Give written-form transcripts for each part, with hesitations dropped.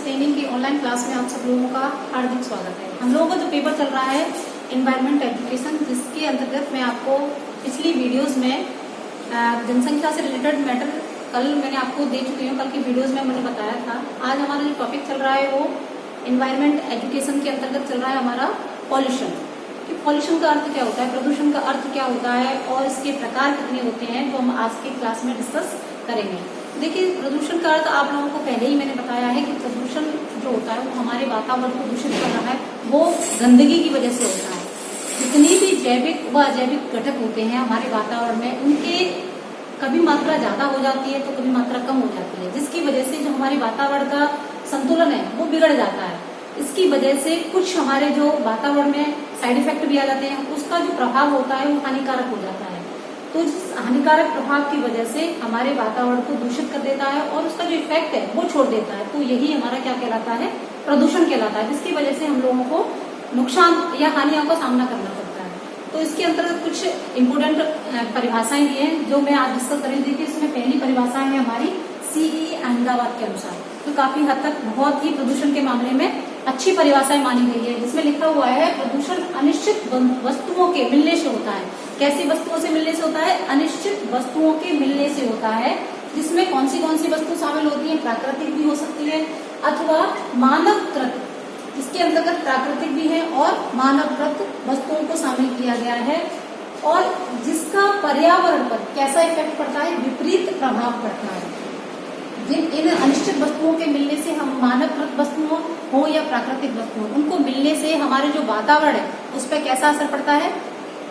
Training की online class में आप सब लोगों का हार्दिक स्वागत है। हम लोगों का जो पेपर चल रहा है एनवायरमेंट एजुकेशन, जिसके अंतर्गत मैं आपको पिछली वीडियोस में जनसंख्या से रिलेटेड मैटर कल मैंने आपको दे चुकी हूँ। कल की वीडियोस में मैंने बताया था। आज हमारा जो टॉपिक चल रहा है वो एनवायरमेंट एजुकेशन के अंतर्गत चल रहा है हमारा पॉल्यूशन। कि पॉल्यूशन का अर्थ क्या होता है, प्रदूषण का अर्थ क्या होता है और इसके प्रकार कितने होते हैं, तो हम आज की क्लास में डिस्कस करेंगे। देखिए, प्रदूषण का अर्थ आप लोगों को पहले ही मैंने बताया है कि प्रदूषण जो होता है वो हमारे वातावरण को दूषित कर रहा है, वो गंदगी की वजह से होता है। जितनी भी जैविक व अजैविक घटक होते हैं हमारे वातावरण में, उनके कभी मात्रा ज्यादा हो जाती है तो कभी मात्रा कम हो जाती है, जिसकी वजह से जो हमारे वातावरण का संतुलन है वो बिगड़ जाता है। इसकी वजह से कुछ हमारे जो वातावरण में साइड इफेक्ट भी आ जाते हैं, उसका जो प्रभाव होता है वो हानिकारक हो जाता है। तो इस हानिकारक प्रभाव की वजह से हमारे वातावरण को दूषित कर देता है और उसका जो इफेक्ट है वो छोड़ देता है। तो यही हमारा क्या कहलाता है, प्रदूषण कहलाता है, जिसकी वजह से हम लोगों को नुकसान या हानियों का सामना करना पड़ता है। तो इसके अंतर्गत कुछ इम्पोर्टेंट परिभाषाएं दी हैं जो मैं आज डिस्कस करेंगे। देखिए, इसमें पहली परिभाषा है हमारी सीई अहमदाबाद के अनुसार, तो काफी हद तक बहुत ही प्रदूषण के मामले में अच्छी परिभाषाएं मानी गई है, जिसमें लिखा हुआ है प्रदूषण अनिश्चित वस्तुओं के मिलने से होता है। कैसी वस्तुओं से मिलने से होता है? अनिश्चित वस्तुओं के मिलने से होता है। जिसमें कौन सी वस्तु शामिल होती है? प्राकृतिक भी हो सकती है अथवा मानवकृत। इसके अंतर्गत प्राकृतिक भी है और मानवकृत वस्तुओं को शामिल किया गया है, और जिसका पर्यावरण पर कैसा इफेक्ट पड़ता है? विपरीत प्रभाव पड़ता है। इन अनिश्चित वस्तुओं के मिलने से, हम मानवकृत वस्तुओं हो या प्राकृतिक वस्तुओं, उनको मिलने से हमारे जो वातावरण है उस पर कैसा असर पड़ता है?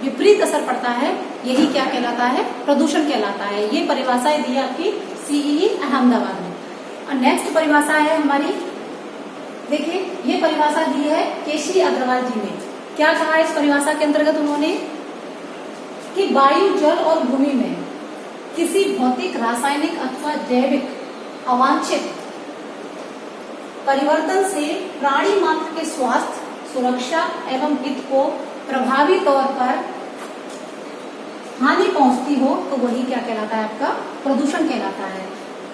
विपरीत असर पड़ता है। यही क्या कहलाता है? प्रदूषण कहलाता है। ये परिभाषाएं दी है आपकी सीई अहमदाबाद में। और नेक्स्ट परिभाषा है हमारी, देखिए ये परिभाषा दी है केसी अग्रवाल जी ने। क्या कहा है इस परिभाषा के अंतर्गत उन्होंने? कि वायु, जल और भूमि में किसी भौतिक, रासायनिक अथवा जैविक अवांछित परिवर्तन से प्राणी मात्र के स्वास्थ्य, सुरक्षा एवं हित को प्रभावी तौर पर हानि पहुंचती हो तो वही क्या कहलाता है? आपका प्रदूषण कहलाता है।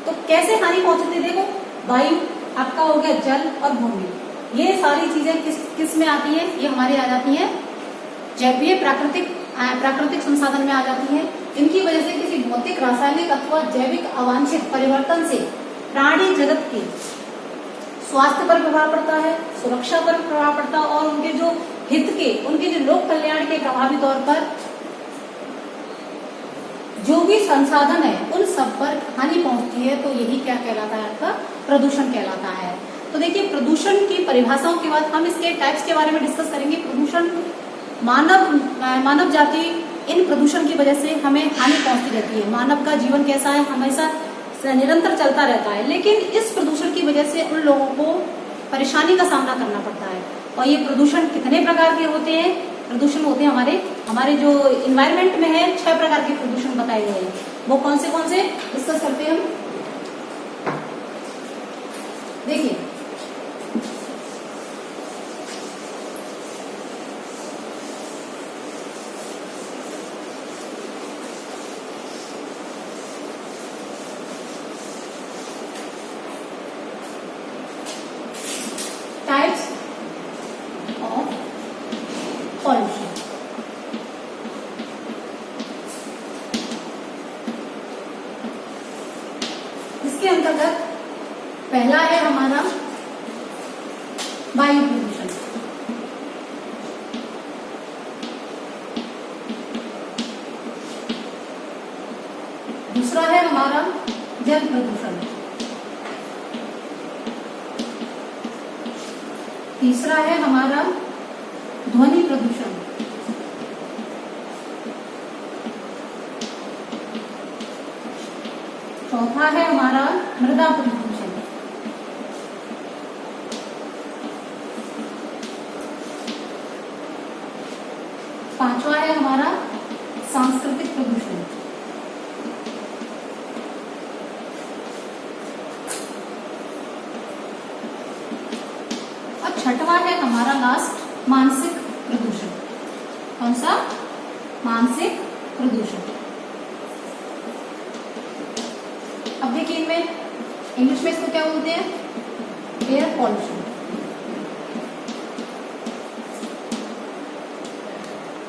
तो कैसे हानि पहुंचती है? देखो, वायु आपका हो गया, जल और भूमि, ये सारी चीजें किस में आती है? ये हमारी आ जाती है जैविक, प्राकृतिक संसाधन में आ जाती है। इनकी वजह से किसी भौतिक, रासायनिक अथवा जैविक अवांछित परिवर्तन से प्राणी जगत के स्वास्थ्य पर प्रभाव पड़ता है, सुरक्षा पर प्रभाव पड़ता है, और उनके जो हित के, उनके जो लोक कल्याण के प्रभावी तौर पर जो भी संसाधन है उन सब पर हानि पहुंचती है। तो यही क्या कहलाता है? आपका प्रदूषण कहलाता है। तो देखिए, प्रदूषण की परिभाषाओं के बाद हम इसके टाइप्स के बारे में डिस्कस करेंगे। प्रदूषण, मानव जाति इन प्रदूषण की वजह से हमें हानि पहुंचती रहती है। मानव का जीवन कैसा है? हमेशा निरंतर चलता रहता है, लेकिन इस प्रदूषण की वजह से उन लोगों को परेशानी का सामना करना पड़ता है। और ये प्रदूषण कितने प्रकार के होते हैं? प्रदूषण होते हैं हमारे जो इन्वायरमेंट में है, 6 प्रकार के प्रदूषण बताए गए हैं। वो कौन से डिस्कस करते हैं हम। देखिए, टाइप्स ऑफ पॉल्यूशन। इसके अंतर्गत पहला है हमारा वायु प्रदूषण। दूसरा है हमारा जल प्रदूषण। तीसरा है हमारा ध्वनि प्रदूषण। चौथा है हमारा मृदा प्रदूषण। पांचवा है हमारा सांस्कृतिक प्रदूषण। और छठवां है हमारा लास्ट मानसिक प्रदूषण। कौन सा? मानसिक प्रदूषण। अब देखिए, इनमें इंग्लिश में इसको क्या बोलते हैं? Air pollution.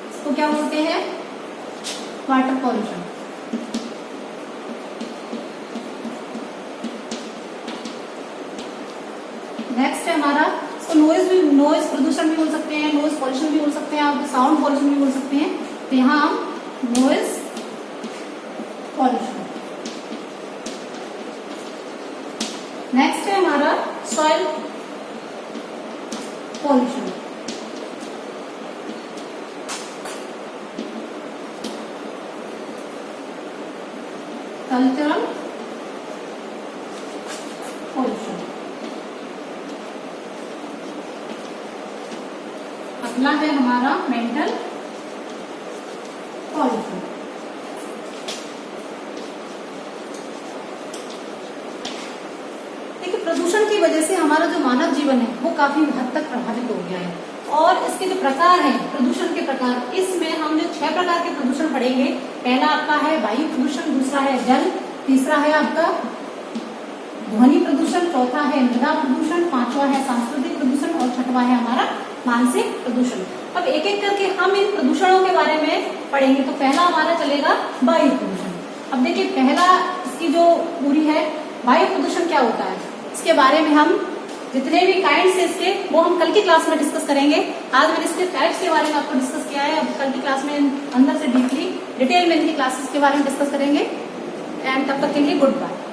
इसको क्या बोलते हैं? Water pollution. नेक्स्ट है हमारा, इसको नॉइज प्रदूषण भी बोल सकते हैं, नॉइज पॉल्यूशन भी बोल सकते हैं, आप साउंड पॉल्यूशन भी बोल सकते हैं। तो यहाँ हम नॉइज पॉल्यूशन। नेक्स्ट है हमारा सॉइल पॉल्यूशन। Cultural pollution. अगला है हमारा मेंटल पॉल्यूशन। देखिए, प्रदूषण की वजह से हमारा जो मानव जीवन है वो काफी हद तक प्रभावित हो गया है। और इसके जो प्रकार हैं, प्रदूषण के प्रकार, इसमें हम जो 6 प्रकार के प्रदूषण पढ़ेंगे। पहला आपका है वायु प्रदूषण, दूसरा है जल, तीसरा है आपका ध्वनि प्रदूषण, चौथा है मृदा प्रदूषण, पांचवा है सांस्कृतिक प्रदूषण और छठवा है हमारा मानसिक प्रदूषण। अब एक एक करके हम इन प्रदूषणों के बारे में पढ़ेंगे। तो पहला हमारा चलेगा वायु प्रदूषण। अब देखिए, पहला इसकी जो पूरी है, वायु प्रदूषण क्या होता है, इसके बारे में हम जितने भी काइंड्स है इसके, वो हम कल की क्लास में डिस्कस करेंगे। आज मैंने इसके टाइप्स के बारे में आपको डिस्कस किया है। अब कल की क्लास में अंदर से डीपली डिटेल में इनकी क्लासेस के बारे में डिस्कस करेंगे। एंड तब तक के लिए गुड बाय।